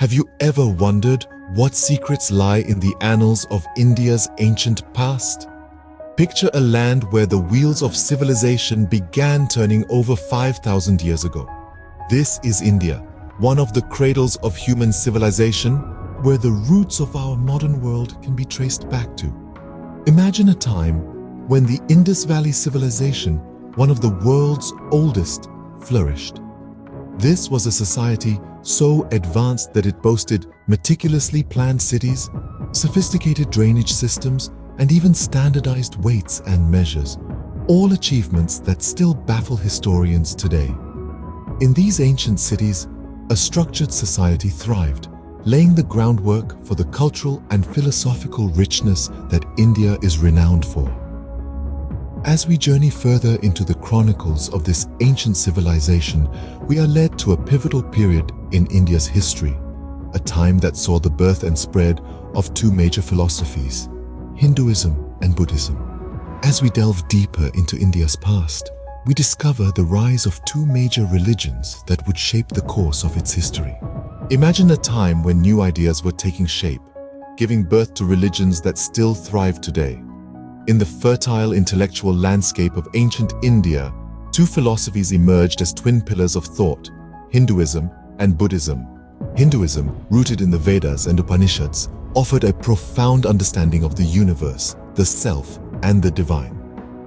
Have you ever wondered what secrets lie in the annals of India's ancient past? Picture a land where the wheels of civilization began turning over 5,000 years ago. This is India, one of the cradles of human civilization, where the roots of our modern world can be traced back to. Imagine a time when the Indus Valley civilization, one of the world's oldest, flourished. This was a society so advanced that it boasted meticulously planned cities, sophisticated drainage systems, and even standardized weights and measures, all achievements that still baffle historians today. In these ancient cities, a structured society thrived, laying the groundwork for the cultural and philosophical richness that India is renowned for. As we journey further into the chronicles of this ancient civilization, we are led to a pivotal period in India's history, a time that saw the birth and spread of two major philosophies, Hinduism and Buddhism. As we delve deeper into India's past, we discover the rise of two major religions that would shape the course of its history. Imagine a time when new ideas were taking shape, giving birth to religions that still thrive today. In the fertile intellectual landscape of ancient India, two philosophies emerged as twin pillars of thought, Hinduism and Buddhism. Hinduism, rooted in the Vedas and Upanishads, offered a profound understanding of the universe, the self, and the divine.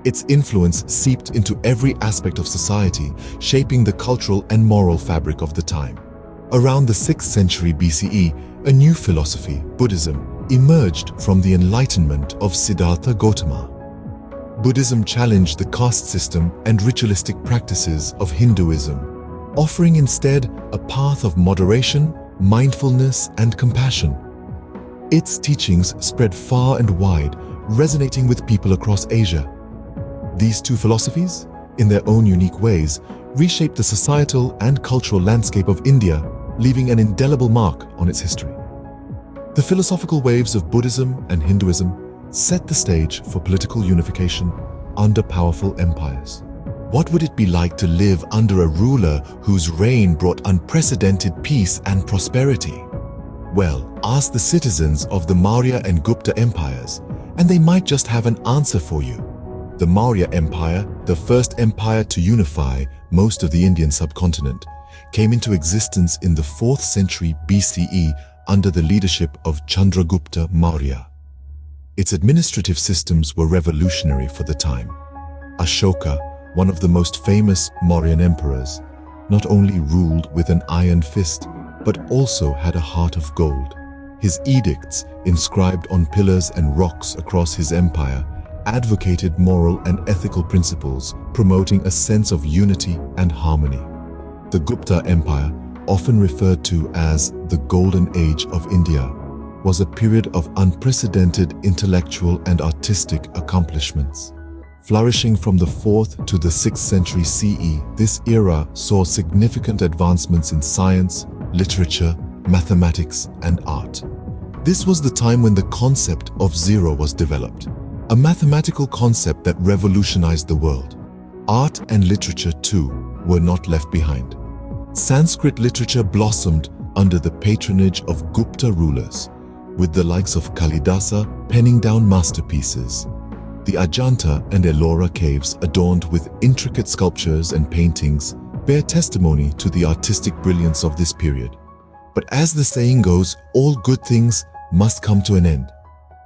Its influence seeped into every aspect of society, shaping the cultural and moral fabric of the time. Around the 6th century BCE, a new philosophy, Buddhism, emerged from the enlightenment of Siddhartha Gautama. Buddhism challenged the caste system and ritualistic practices of Hinduism, offering instead a path of moderation, mindfulness, and compassion. Its teachings spread far and wide, resonating with people across Asia. These two philosophies, in their own unique ways, reshaped the societal and cultural landscape of India, leaving an indelible mark on its history. The philosophical waves of Buddhism and Hinduism set the stage for political unification under powerful empires. What would it be like to live under a ruler whose reign brought unprecedented peace and prosperity? Well, ask the citizens of the Maurya and Gupta empires, and they might just have an answer for you. The Maurya Empire, the first empire to unify most of the Indian subcontinent, came into existence in the 4th century BCE under the leadership of Chandragupta Maurya. Its administrative systems were revolutionary for the time. Ashoka, one of the most famous Mauryan emperors, not only ruled with an iron fist, but also had a heart of gold. His edicts, inscribed on pillars and rocks across his empire, advocated moral and ethical principles, promoting a sense of unity and harmony. The Gupta Empire, often referred to as the Golden Age of India, was a period of unprecedented intellectual and artistic accomplishments. Flourishing from the 4th to the 6th century CE, this era saw significant advancements in science, literature, mathematics, and art. This was the time when the concept of zero was developed, a mathematical concept that revolutionized the world. Art and literature, too, were not left behind. Sanskrit literature blossomed under the patronage of Gupta rulers, with the likes of Kalidasa penning down masterpieces. The Ajanta and Ellora caves, adorned with intricate sculptures and paintings, bear testimony to the artistic brilliance of this period. But as the saying goes, all good things must come to an end.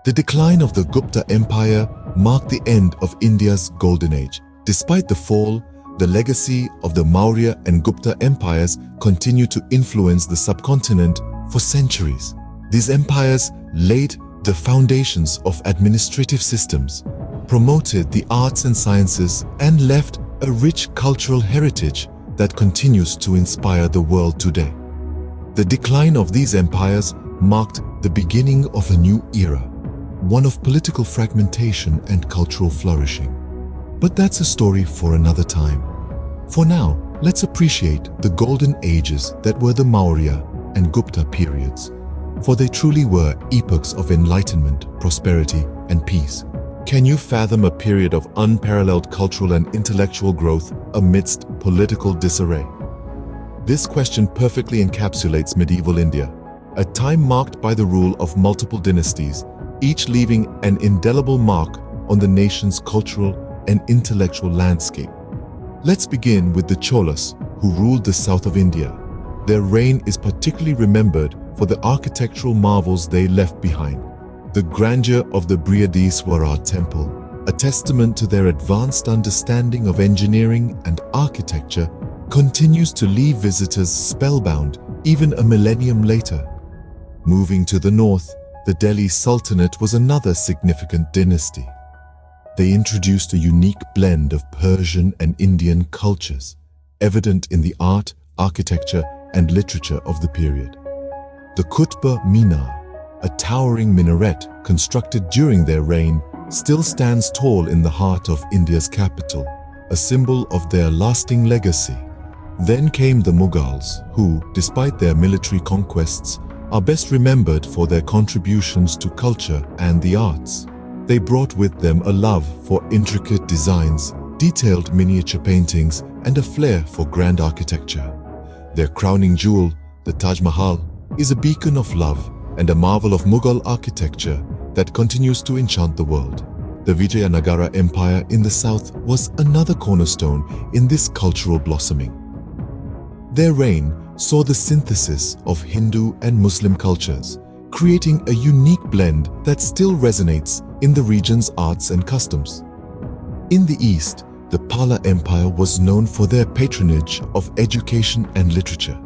The decline of the Gupta Empire marked the end of India's golden age. Despite the fall, the legacy of the Maurya and Gupta empires continued to influence the subcontinent for centuries. These empires laid the foundations of administrative systems, promoted the arts and sciences, and left a rich cultural heritage that continues to inspire the world today. The decline of these empires marked the beginning of a new era, one of political fragmentation and cultural flourishing. But that's a story for another time. For now, let's appreciate the golden ages that were the Maurya and Gupta periods, for they truly were epochs of enlightenment, prosperity, and peace. Can you fathom a period of unparalleled cultural and intellectual growth amidst political disarray? This question perfectly encapsulates medieval India, a time marked by the rule of multiple dynasties, each leaving an indelible mark on the nation's cultural and intellectual landscape. Let's begin with the Cholas, who ruled the south of India. Their reign is particularly remembered for the architectural marvels they left behind. The grandeur of the Brihadiswara temple, a testament to their advanced understanding of engineering and architecture, continues to leave visitors spellbound even a millennium later. Moving to the north, the Delhi Sultanate was another significant dynasty. They introduced a unique blend of Persian and Indian cultures, evident in the art, architecture, and literature of the period. The Qutb Minar, a towering minaret constructed during their reign, still stands tall in the heart of India's capital, a symbol of their lasting legacy. Then came the Mughals, who, despite their military conquests, are best remembered for their contributions to culture and the arts. They brought with them a love for intricate designs, detailed miniature paintings, and a flair for grand architecture. Their crowning jewel, the Taj Mahal, is a beacon of love and a marvel of Mughal architecture that continues to enchant the world. The Vijayanagara Empire in the south was another cornerstone in this cultural blossoming. Their reign saw the synthesis of Hindu and Muslim cultures, creating a unique blend that still resonates in the region's arts and customs. In the east, the Pala Empire was known for their patronage of education and literature.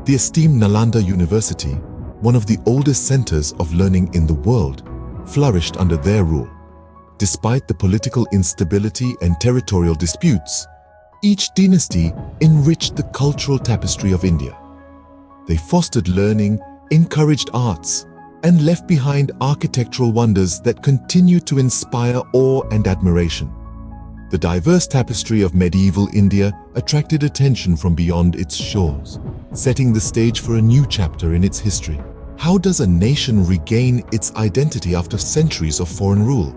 The esteemed Nalanda University, one of the oldest centers of learning in the world, flourished under their rule. Despite the political instability and territorial disputes, each dynasty enriched the cultural tapestry of India. They fostered learning, encouraged arts, and left behind architectural wonders that continue to inspire awe and admiration. The diverse tapestry of medieval India attracted attention from beyond its shores, setting the stage for a new chapter in its history. How does a nation regain its identity after centuries of foreign rule?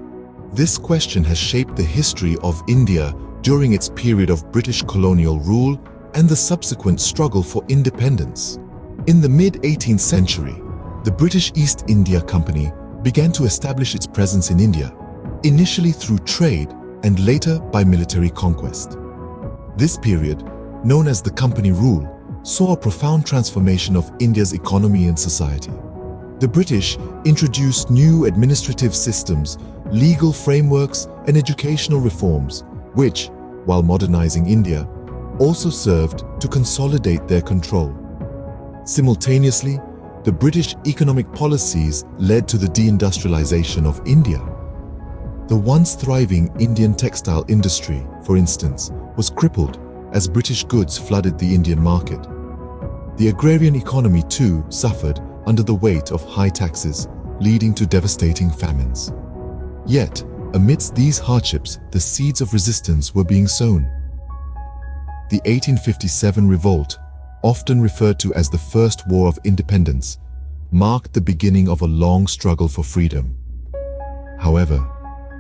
This question has shaped the history of India during its period of British colonial rule and the subsequent struggle for independence. In the mid-18th century, the British East India Company began to establish its presence in India, initially through trade and later by military conquest. This period, known as the Company rule, saw a profound transformation of India's economy and society. The British introduced new administrative systems, legal frameworks, and educational reforms, which, while modernizing India, also served to consolidate their control. Simultaneously, the British economic policies led to the deindustrialization of India. The once thriving Indian textile industry, for instance, was crippled as British goods flooded the Indian market. The agrarian economy too suffered under the weight of high taxes, leading to devastating famines. Yet, amidst these hardships, the seeds of resistance were being sown. The 1857 revolt, often referred to as the First War of Independence, marked the beginning of a long struggle for freedom. However,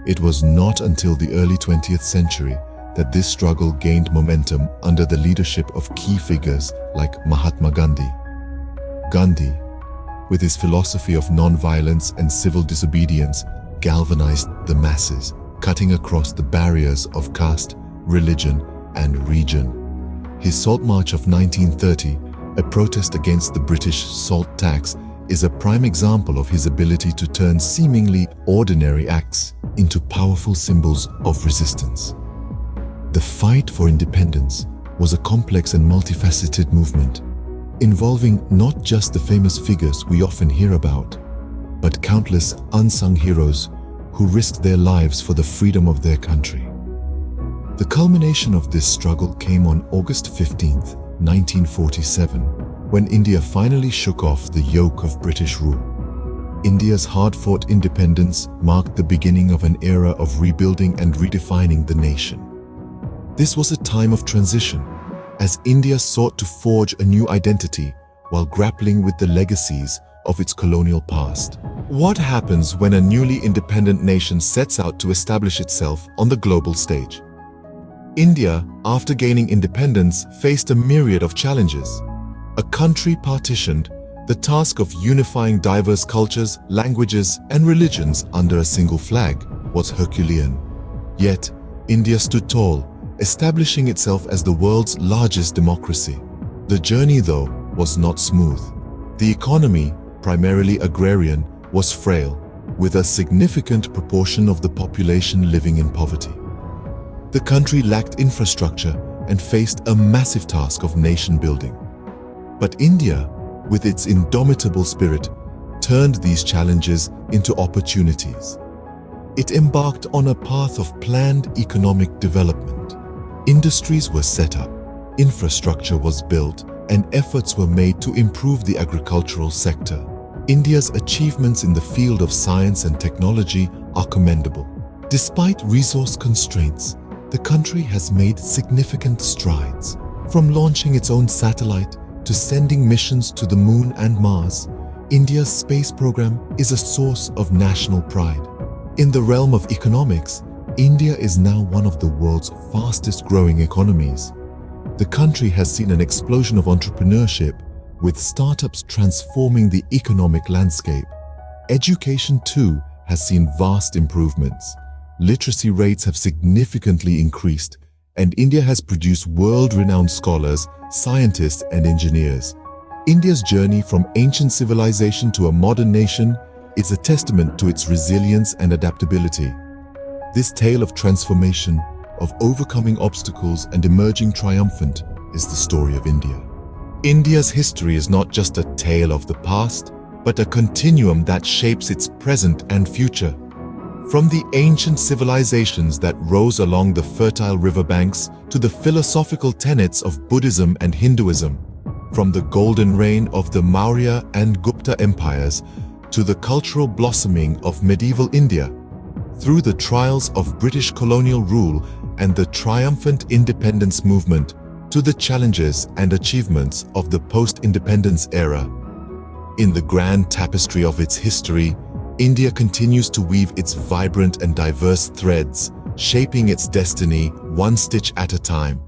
it was not until the early 20th century that this struggle gained momentum under the leadership of key figures like Mahatma Gandhi. Gandhi, with his philosophy of non-violence and civil disobedience, galvanized the masses, cutting across the barriers of caste, religion, and region. His Salt March of 1930, a protest against the British salt tax, is a prime example of his ability to turn seemingly ordinary acts into powerful symbols of resistance. The fight for independence was a complex and multifaceted movement, involving not just the famous figures we often hear about, but countless unsung heroes who risked their lives for the freedom of their country. The culmination of this struggle came on August 15, 1947, when India finally shook off the yoke of British rule. India's hard-fought independence marked the beginning of an era of rebuilding and redefining the nation. This was a time of transition, as India sought to forge a new identity while grappling with the legacies of its colonial past. What happens when a newly independent nation sets out to establish itself on the global stage? India, after gaining independence, faced a myriad of challenges. A country partitioned, The task of unifying diverse cultures, languages, and religions under a single flag was Herculean. Yet, India stood tall, establishing itself as the world's largest democracy. The journey, though, was not smooth. The economy, primarily agrarian, was frail, with a significant proportion of the population living in poverty. The country lacked infrastructure and faced a massive task of nation building. But India, with its indomitable spirit, turned these challenges into opportunities. It embarked on a path of planned economic development. Industries were set up, infrastructure was built, and efforts were made to improve the agricultural sector. India's achievements in the field of science and technology are commendable. Despite resource constraints, the country has made significant strides. From launching its own satellite to sending missions to the Moon and Mars, India's space program is a source of national pride. In the realm of economics, India is now one of the world's fastest-growing economies. The country has seen an explosion of entrepreneurship, with startups transforming the economic landscape. Education, too, has seen vast improvements. Literacy rates have significantly increased, and India has produced world-renowned scholars, scientists, and engineers. India's journey from ancient civilization to a modern nation is a testament to its resilience and adaptability. This tale of transformation, of overcoming obstacles and emerging triumphant, is the story of India. India's history is not just a tale of the past, but a continuum that shapes its present and future. From the ancient civilizations that rose along the fertile riverbanks to the philosophical tenets of Buddhism and Hinduism, from the golden reign of the Maurya and Gupta empires to the cultural blossoming of medieval India, through the trials of British colonial rule and the triumphant independence movement to the challenges and achievements of the post-independence era. In the grand tapestry of its history, India continues to weave its vibrant and diverse threads, shaping its destiny one stitch at a time.